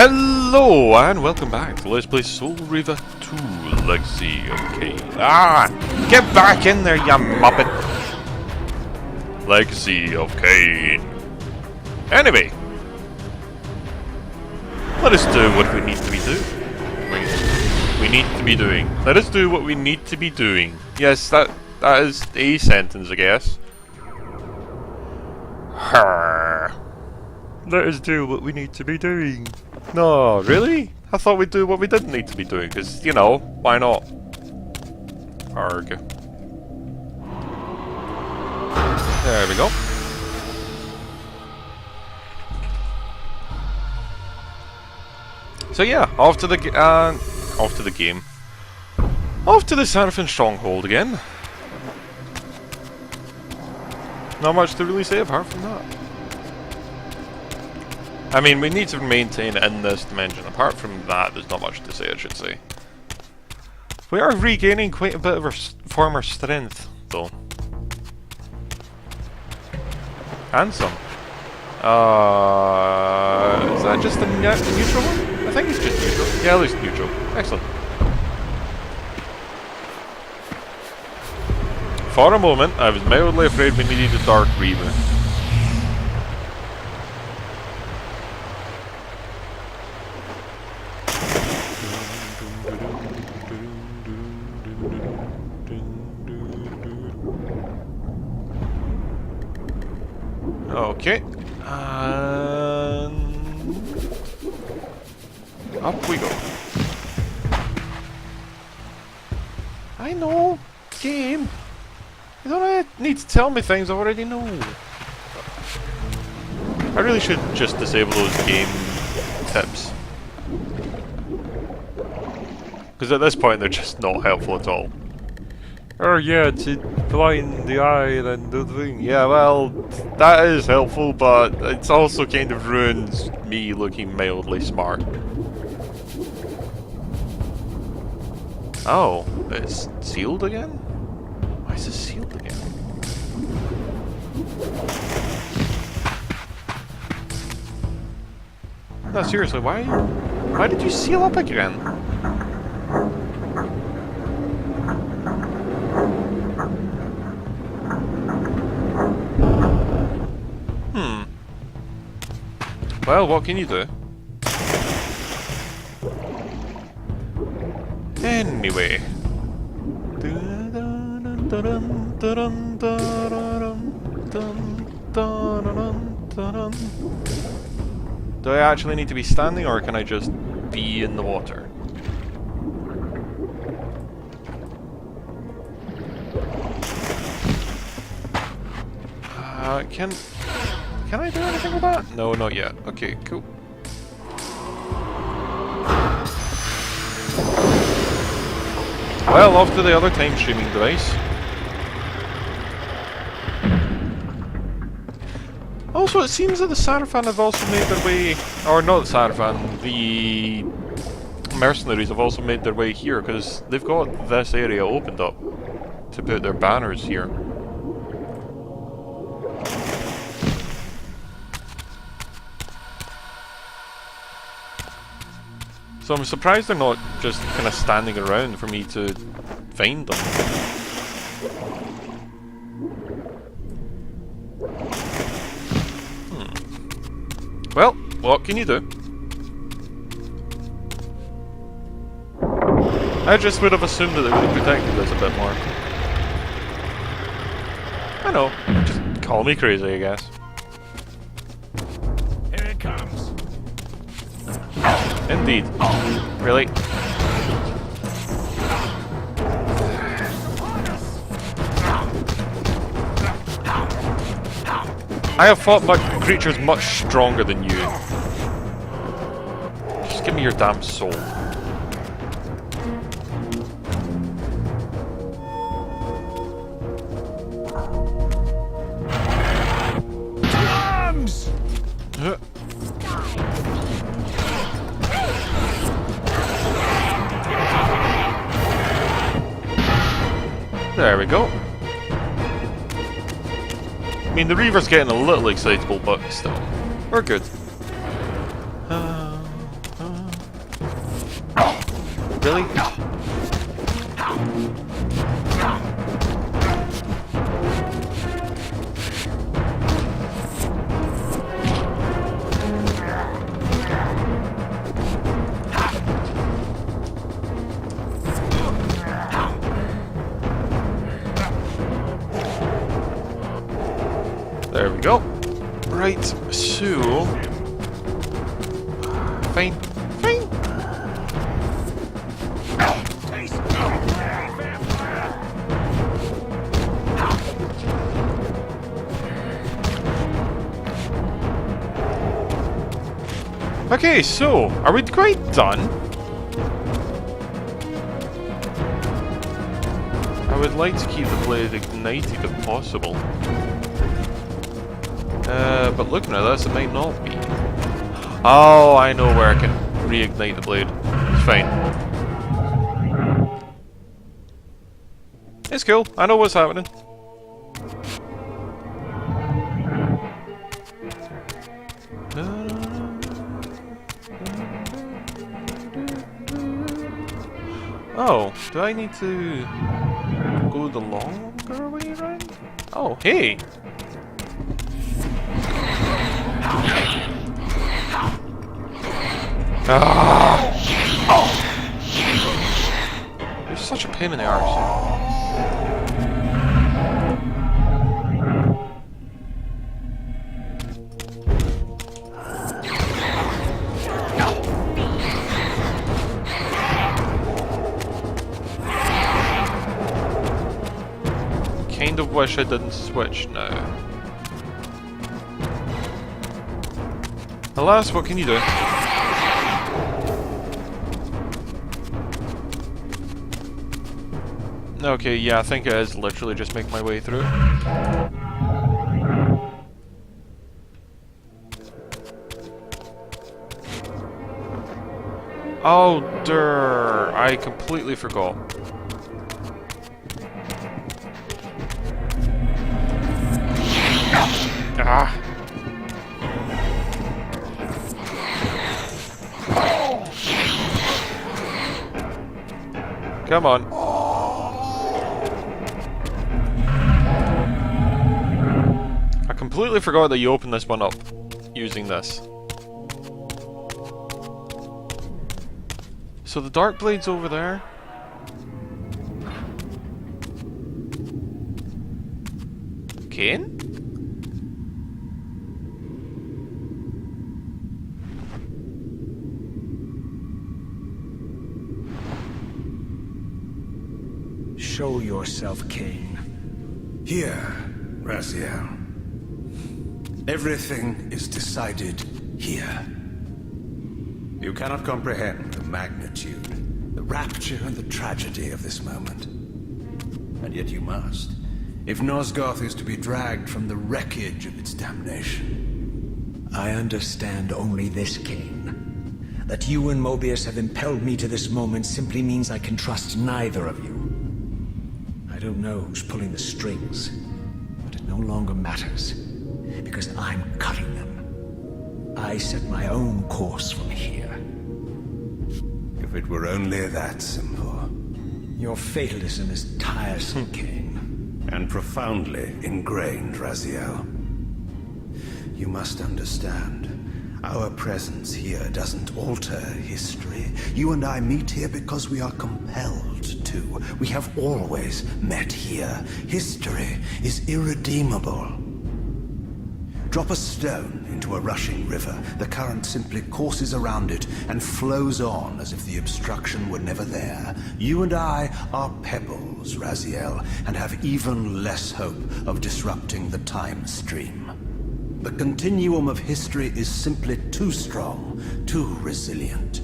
Hello and welcome back to Let's Play Soul Reaver 2 Legacy of Kain. Get back in there, you muppet! Legacy of Kain. Anyway, let us do what we need to be doing. Let us do what we need to be doing. Yes, that is a sentence, I guess. Let us do what we need to be doing. No, really? I thought we'd do what we didn't need to be doing, because, you know, why not? Arg. There we go. So yeah, off to the game. Off to the Sarafin Stronghold again. Not much to really say apart from that. I mean, we need to maintain in this dimension. Apart from that, there's not much to say, I should say. We are regaining quite a bit of our former strength, though. And some. Is that just a neutral one? I think it's just neutral. Yeah, at least neutral. Excellent. For a moment, I was mildly afraid we needed a Dark Reaver. Okay, and up we go. I know, game. You don't need to tell me things I already know. I really should just disable those game tips. Because at this point they're just not helpful at all. Oh yeah, to blind the eye and the thing. Yeah, well, that is helpful, but it's also kind of ruins me looking mildly smart. Oh, it's sealed again? Why is it sealed again? No, seriously, why did you seal up again? Well, what can you do? Anyway. Do I actually need to be standing, or can I just be in the water? Can I do anything with that? No, not yet. Okay, cool. Well, off to the other time streaming device. Also, it seems that the Sarafan have also made their way, or not the Sarafan, the mercenaries have also made their way here, because they've got this area opened up to put their banners here. So I'm surprised they're not just kind of standing around for me to find them. Well, what can you do? I just would have assumed that they would have protected this a bit more. I know, just call me crazy, I guess. Here it comes. Indeed. Really? I have fought creatures much stronger than you. Just give me your damn soul. Arms! There we go. I mean, the Reaver's getting a little excitable, but still, we're good. Really? There we go. Right, so... Fine. Fine. Okay, so, are we quite done? I would like to keep the blade ignited if possible. But looking at this, it might not be. Oh, I know where I can reignite the blade. It's fine. It's cool. I know what's happening. Oh, do I need to go the longer way around? Oh, hey! Ah! Oh. You're such a pain in the arse. Kind of wish I didn't switch now. Alas, what can you do? Okay, yeah, I think it is literally just make my way through. Oh, durr, I completely forgot. Ah. Come on. I completely forgot that you open this one up using this. So the dark blade's over there. Kane? Show yourself, Cain. Here, Raziel. Everything is decided here. You cannot comprehend the magnitude, the rapture and the tragedy of this moment. And yet you must, if Nosgoth is to be dragged from the wreckage of its damnation. I understand only this, Cain. That you and Mobius have impelled me to this moment simply means I can trust neither of you. I don't know who's pulling the strings, but it no longer matters, because I'm cutting them. I set my own course from here. If it were only that simple. Your fatalism is tiresome, Cain. And profoundly ingrained, Raziel. You must understand. Our presence here doesn't alter history. You and I meet here because we are compelled to. We have always met here. History is irredeemable. Drop a stone into a rushing river. The current simply courses around it and flows on as if the obstruction were never there. You and I are pebbles, Raziel, and have even less hope of disrupting the time stream. The continuum of history is simply too strong, too resilient.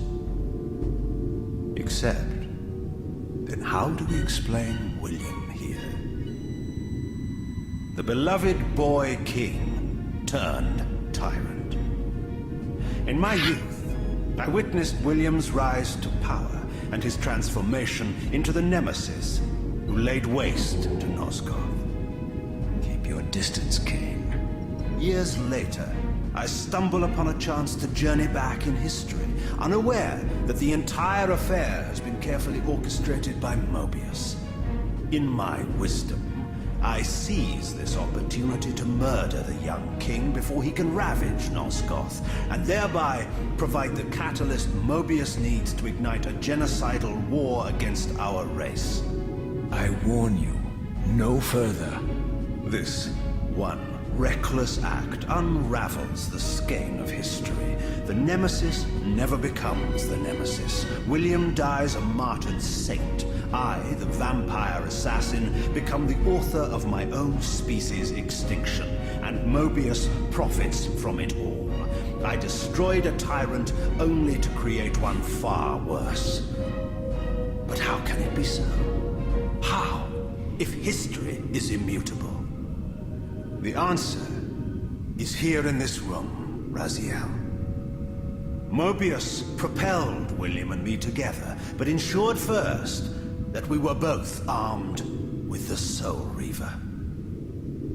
Except, then how do we explain William here? The beloved boy king turned tyrant. In my youth, I witnessed William's rise to power and his transformation into the nemesis who laid waste to Nosgoth. Keep your distance, Cain. Years later, I stumble upon a chance to journey back in history. unaware that the entire affair has been carefully orchestrated by Mobius. In my wisdom, I seize this opportunity to murder the young king before he can ravage Nosgoth, and thereby provide the catalyst Mobius needs to ignite a genocidal war against our race. I warn you, no further. This one reckless act unravels the skein of history. The Nemesis never becomes the Nemesis. William dies a martyred saint. I, the vampire assassin, become the author of my own species' extinction, and Mobius profits from it all. I destroyed a tyrant only to create one far worse. But how can it be so? How, if history is immutable? The answer is here in this room, Raziel. Mobius propelled William and me together, but ensured first that we were both armed with the Soul Reaver.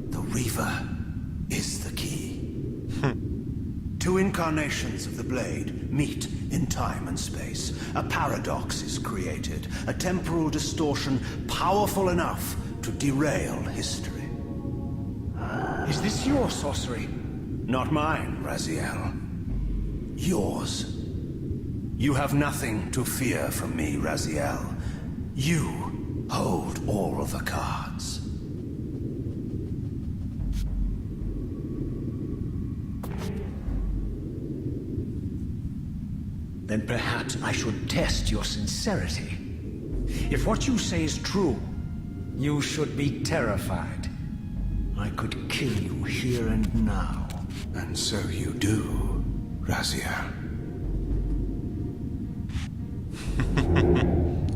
The Reaver is the key. Two incarnations of the blade meet in time and space. A paradox is created, a temporal distortion powerful enough to derail history. Is this your sorcery? Not mine, Raziel. Yours. You have nothing to fear from me, Raziel. You hold all the cards. Then perhaps I should test your sincerity. If what you say is true, you should be terrified. I could kill you here and now. And so you do, Raziel.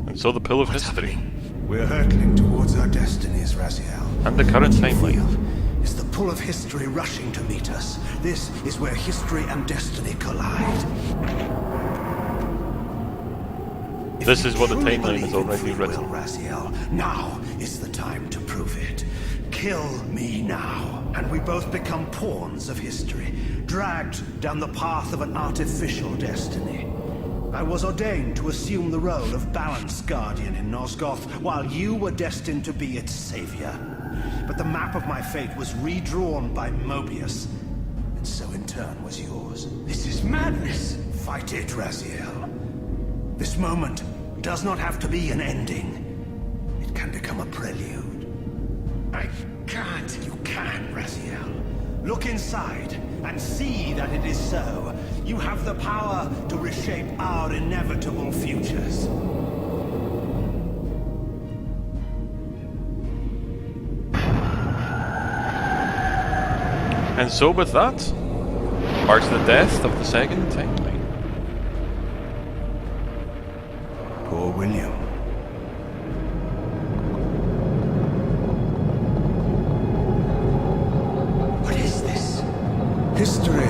And so the Pill of History. We're hurtling towards our destinies, Raziel. And the current What you timeline. feel is the pull of history rushing to meet us. This is where history and destiny collide. This is what the Truly timeline is believe in already free written. will, Raziel, now is the time to prove it. Kill me now, and we both become pawns of history, dragged down the path of an artificial destiny. I was ordained to assume the role of Balance Guardian in Nosgoth, while you were destined to be its savior. But the map of my fate was redrawn by Mobius, and so in turn was yours. This is madness! Fight it, Raziel. This moment does not have to be an ending. It can become a prelude. I can't. You can, Raziel. Look inside and see that it is so. You have the power to reshape our inevitable futures. And so with that, marks the death of the second timeline. Poor William. What is this? History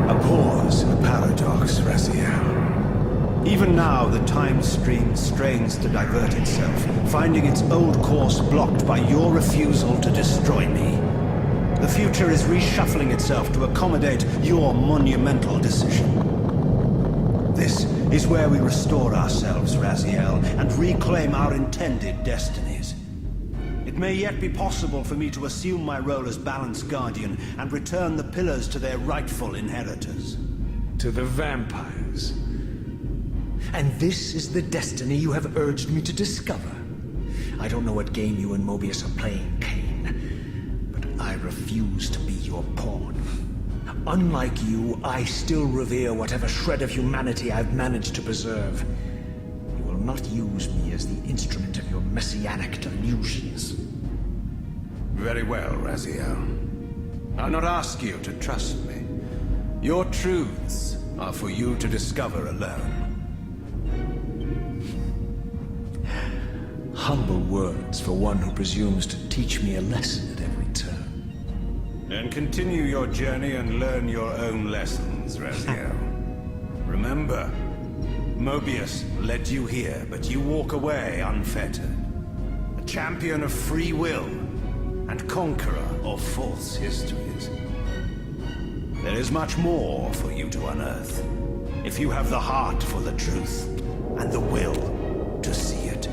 abhors a paradox, Raziel. Even now, the time stream strains to divert itself, finding its old course blocked by your refusal to destroy me. The future is reshuffling itself to accommodate your monumental decision. This is where we restore ourselves, Raziel, and reclaim our intended destinies. It may yet be possible for me to assume my role as Balance Guardian and return the pillars to their rightful inheritors. To the vampires. And this is the destiny you have urged me to discover. I don't know what game you and Mobius are playing, Kane, but I refuse to be your pawn. Unlike you, I still revere whatever shred of humanity I've managed to preserve. You will not use me as the instrument of your messianic delusions. Very well, Raziel. I'll not ask you to trust me. Your truths are for you to discover alone. Humble words for one who presumes to teach me a lesson at every turn. Then continue your journey and learn your own lessons, Raziel. Remember, Mobius led you here, but you walk away unfettered. A champion of free will and conqueror of false histories. There is much more for you to unearth. if you have the heart for the truth and the will to see it.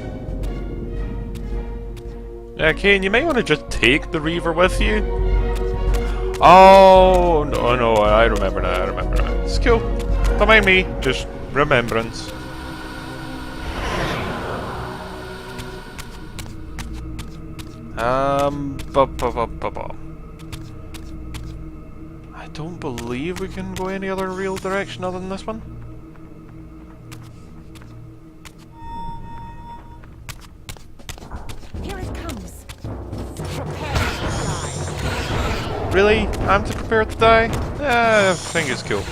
Yeah, Kane, you might want to just take the Reaver with you. Oh, no, no, I remember now, I remember now. It's cool. Don't mind me, just remembrance. I don't believe we can go any other real direction other than this one. Here it comes. Prepare to die. Really? I'm to prepare to die? I think it's cool.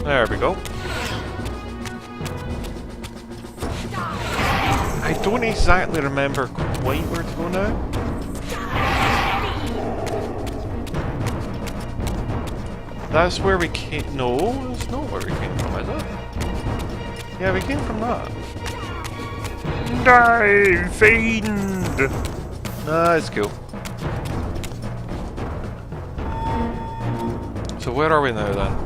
There we go. I don't exactly remember quite where to go now. That's where we came. No, it's not where we came from, is it? Yeah, we came from that. Die, fiend! Nah, it's cool. So where are we now then?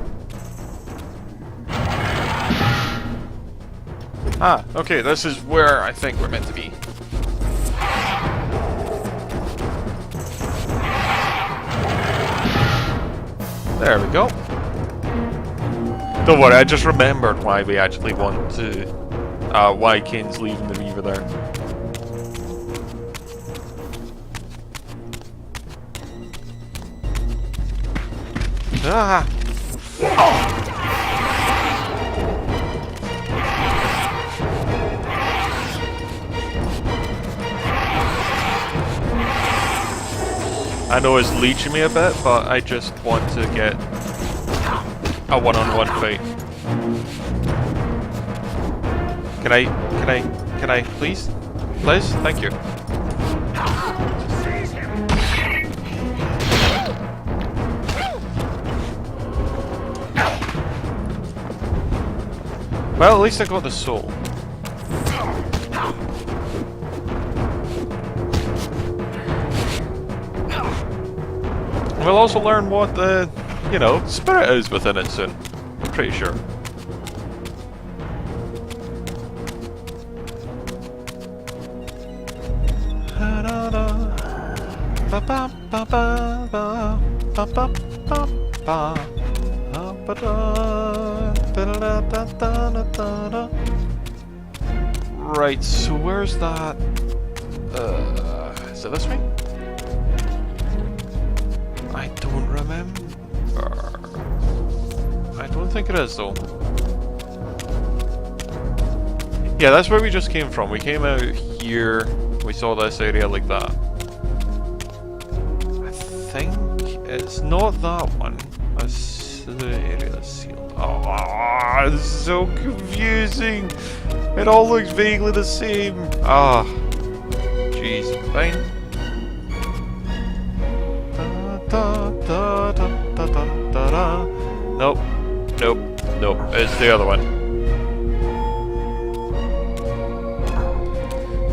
Ah, okay, this is where I think we're meant to be. There we go. Don't worry, I just remembered why we actually want to... why Kane's leaving the Reaver there. Ah! Oh! I know it's leeching me a bit, but I just want to get a one-on-one fight. Can I, please? Please? Thank you. Well, at least I got the soul. We'll also learn what the, you know, spirit is within it soon. I'm pretty sure. Right, so where's that? Is it this way? I don't remember. I don't think it is though. Yeah, that's where we just came from. We came out here. We saw this area like that. I think it's not that one. That's the area that's sealed. Oh, it's so confusing. It all looks vaguely the same. Ah, jeez. Fine. Nope. Nope. Nope. It's the other one.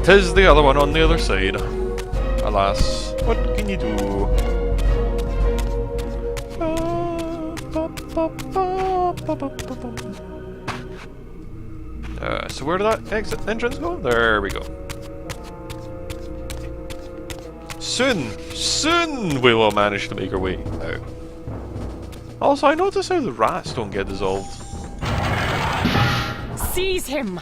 Tis the other one on the other side. Alas. What can you do? So where did that exit entrance go? There we go. Soon we will manage to make our way out. Also, I notice how the rats don't get dissolved. Seize him!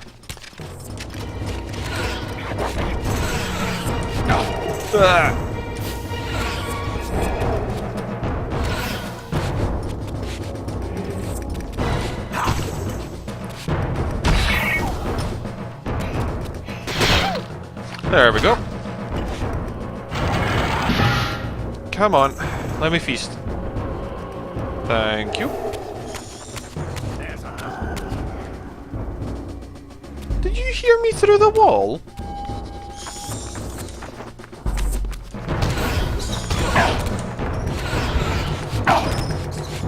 There we go. Come on, let me feast. Thank you. Did you hear me through the wall?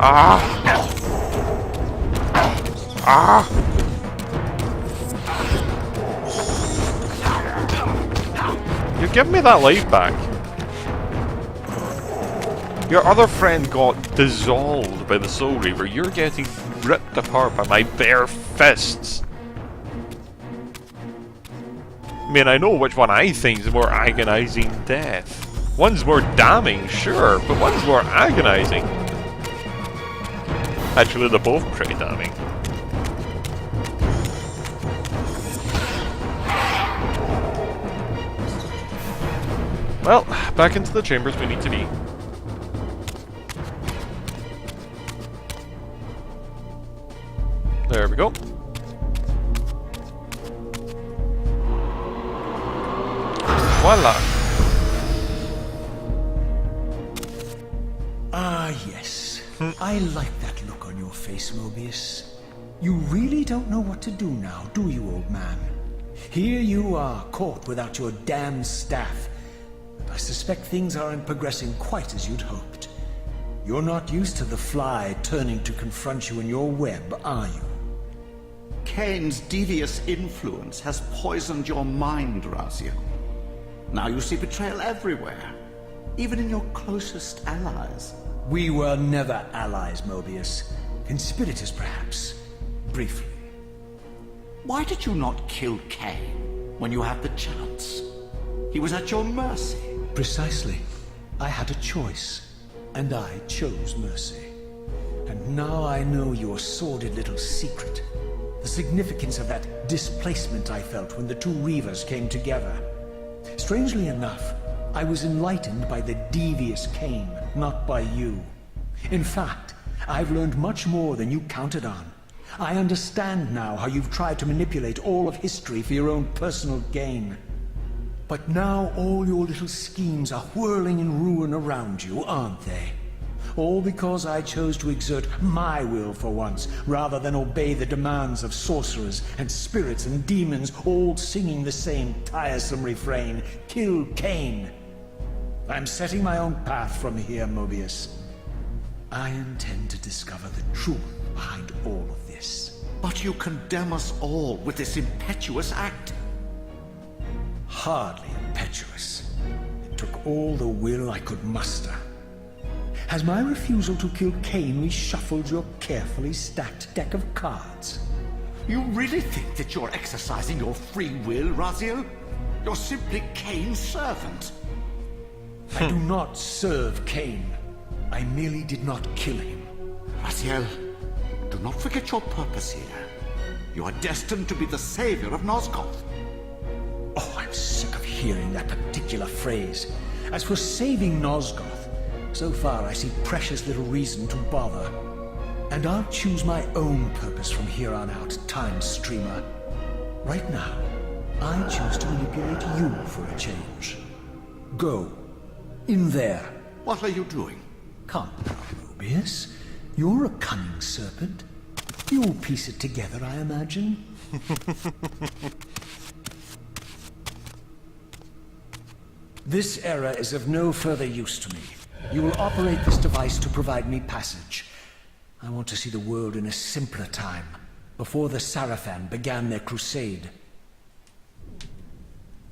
Ah! Ah! You give me that life back. Your other friend got dissolved by the Soul Reaver. You're getting ripped apart by my bare fists. I mean, I know which one I think is more agonizing death. One's more damning, sure, but one's more agonizing. Actually, they're both pretty damning. Well, back into the chambers we need to be. There we go. Voila! Ah, yes. I like that look on your face, Mobius. You really don't know what to do now, do you, old man? Here you are, caught without your damn staff. But I suspect things aren't progressing quite as you'd hoped. You're not used to the fly turning to confront you in your web, are you? Kane's devious influence has poisoned your mind, Raziel. Now you see betrayal everywhere, even in your closest allies. We were never allies, Mobius. Conspirators, perhaps. Briefly. Why did you not kill Kane when you had the chance? He was at your mercy. Precisely. I had a choice, and I chose mercy. And now I know your sordid little secret. The significance of that displacement I felt when the two Reavers came together. Strangely enough, I was enlightened by the devious Kane, not by you. In fact, I've learned much more than you counted on. I understand now how you've tried to manipulate all of history for your own personal gain. But now all your little schemes are whirling in ruin around you, aren't they? All because I chose to exert my will for once, rather than obey the demands of sorcerers and spirits and demons, all singing the same tiresome refrain, "Kill Kane." I'm setting my own path from here, Mobius. I intend to discover the truth behind all of this. But you condemn us all with this impetuous act. Hardly impetuous. It took all the will I could muster. Has my refusal to kill Kane reshuffled your carefully stacked deck of cards? You really think that you're exercising your free will, Raziel? You're simply Kane's servant. I do not serve Kane. I merely did not kill him. Raziel, do not forget your purpose here. You are destined to be the savior of Nosgoth. Oh, I'm sick of hearing that particular phrase. As for saving Nosgoth, so far I see precious little reason to bother. And I'll choose my own purpose from here on out, Time Streamer. Right now, I choose to manipulate you for a change. Go. In there. What are you doing? Come now, Mobius. You're a cunning serpent. You'll piece it together, I imagine. This error is of no further use to me. You will operate this device to provide me passage. I want to see the world in a simpler time, before the Sarafan began their crusade.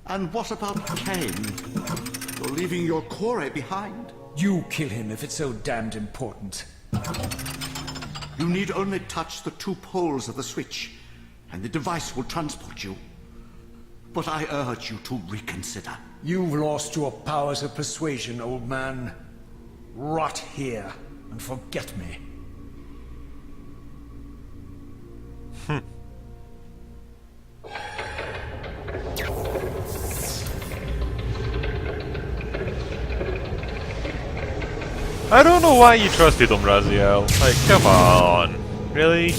And what about Kane? You're leaving your core behind. You kill him if it's so damned important. You need only touch the two poles of the switch, and the device will transport you. But I urge you to reconsider. You've lost your powers of persuasion, old man. Rot here and forget me. I don't know why you trusted him, Raziel. Like, come on. Really?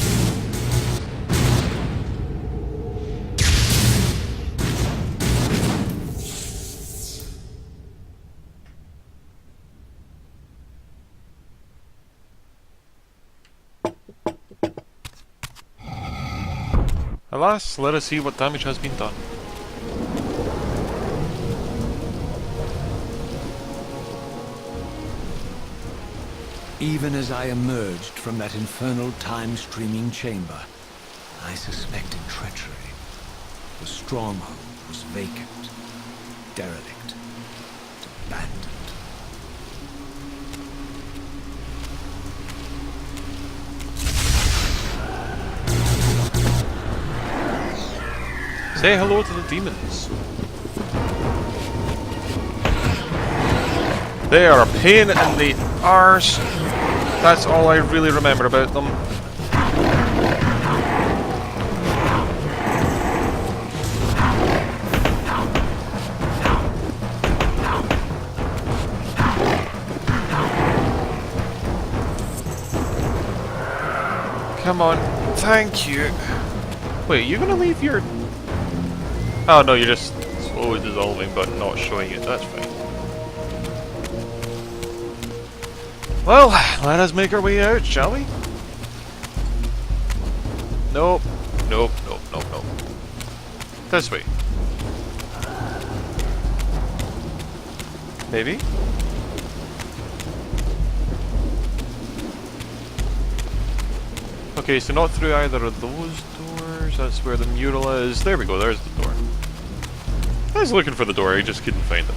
Alas, let us see what damage has been done. Even as I emerged from that infernal time-streaming chamber, I suspected treachery. The stronghold was vacant, derelict, abandoned. Say hello to the demons. They are a pain in the arse. That's all I really remember about them. Come on. Thank you. Wait, you gonna leave your... Oh no, you're just slowly dissolving but not showing it. That's fine. Well, let us make our way out, shall we? Nope. Nope, nope, nope, nope. This way. Maybe? Okay, so not through either of those doors. That's where the mural is. There we go, there's the door. I was looking for the door, I just couldn't find it.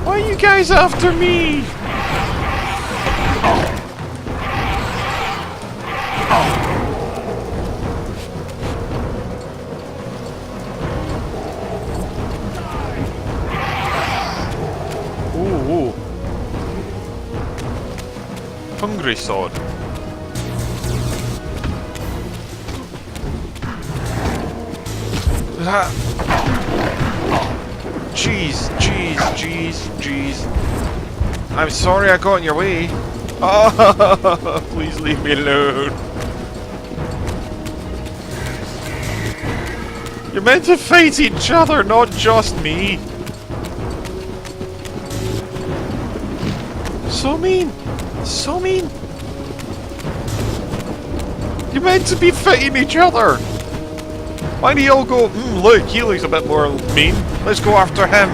Why are you guys after me? Ooh. Hungry sword. Jeez, jeez, jeez, jeez. I'm sorry I got in your way. Oh, please leave me alone. You're meant to fight each other, not just me. So mean. So mean. You're meant to be fighting each other. Why do you all go, look, he looks a bit more mean. Let's go after him.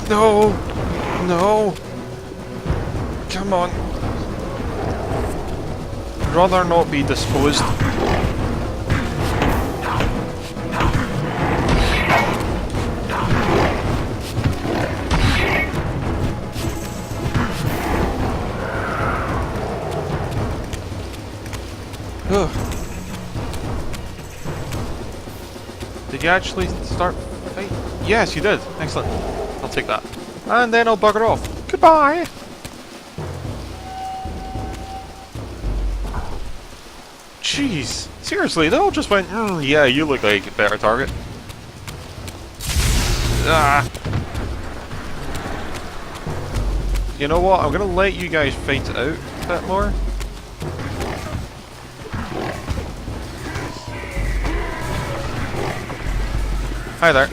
No. No. Come on. I'd rather not be disposed. Ugh. Did you actually start fighting? Yes, you did. Excellent. I'll take that. And then I'll bugger off. Goodbye! Jeez. Seriously, they all just went, yeah, you look like a better target. Ah. You know what? I'm gonna let you guys fight it out a bit more. Hi there.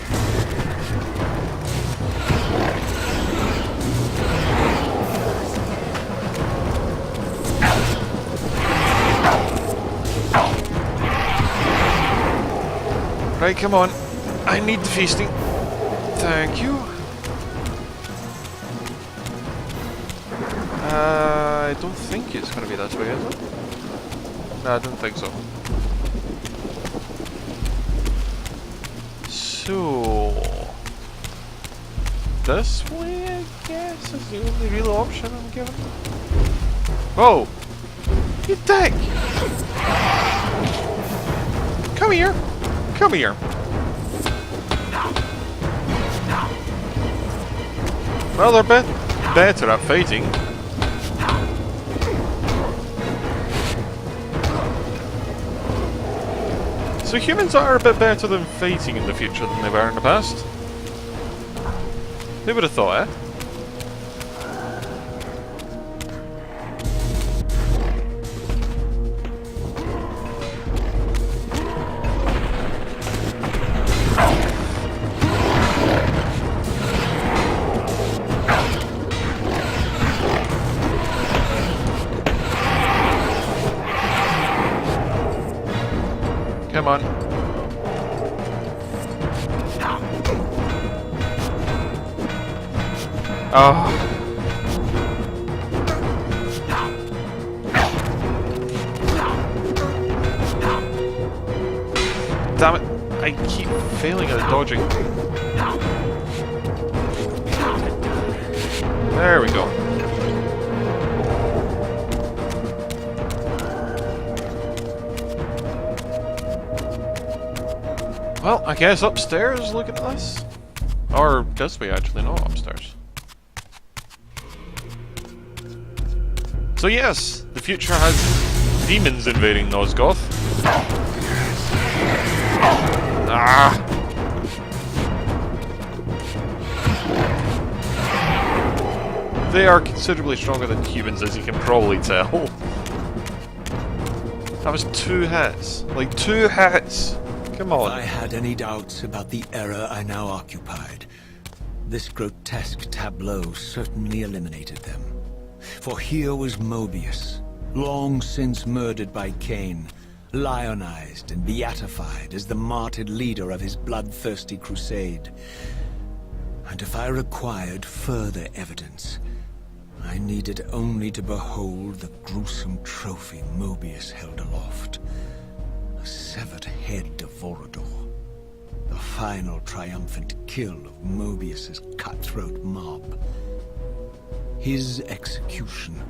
Right, come on. I need the feasting. Thank you. I don't think it's going to be that way, is it? No, I don't think so. So... this way, I guess, is the only real option I'm given. Whoa! You dick! Come here! Come here! Well, they're better at fighting. So humans are a bit better than fighting in the future than they were in the past. Who would have thought, eh? Come on. Oh. Damn it. I keep failing at dodging. There we go. Well, I guess upstairs looking at this? Or does we actually know upstairs? So yes, the future has demons invading Nosgoth. Ah! They are considerably stronger than humans, as you can probably tell. That was 2 hits. Like 2 hits! Come on. If I had any doubts about the era I now occupied, this grotesque tableau certainly eliminated them. For here was Mobius, long since murdered by Cain, lionized and beatified as the martyred leader of his bloodthirsty crusade. And if I required further evidence, I needed only to behold the gruesome trophy Mobius held aloft. A severed head of Vorador. The final triumphant kill of Mobius's cutthroat mob. His execution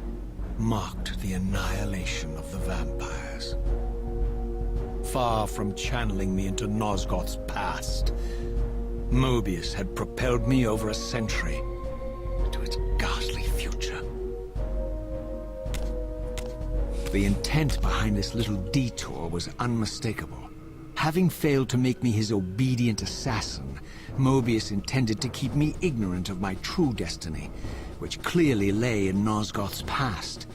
marked the annihilation of the vampires. Far from channeling me into Nosgoth's past, Mobius had propelled me over a century to its ghastly future. The intent behind this little detour was unmistakable. Having failed to make me his obedient assassin, Mobius intended to keep me ignorant of my true destiny, which clearly lay in Nosgoth's past.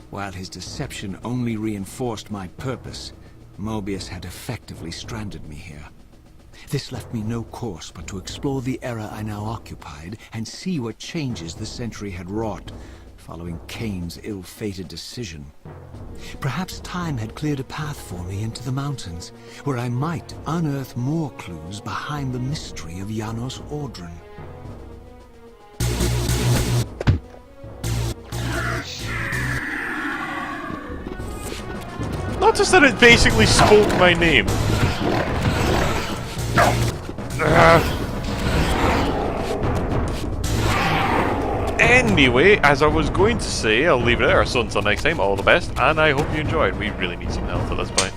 While his deception only reinforced my purpose, Mobius had effectively stranded me here. This left me no course but to explore the era I now occupied and see what changes the century had wrought, following Cain's ill-fated decision. Perhaps time had cleared a path for me into the mountains, where I might unearth more clues behind the mystery of Janos Audron. Notice that it basically spoke my name. Anyway, as I was going to say, I'll leave it there. So until next time, all the best, and I hope you enjoyed. We really need some help at this point.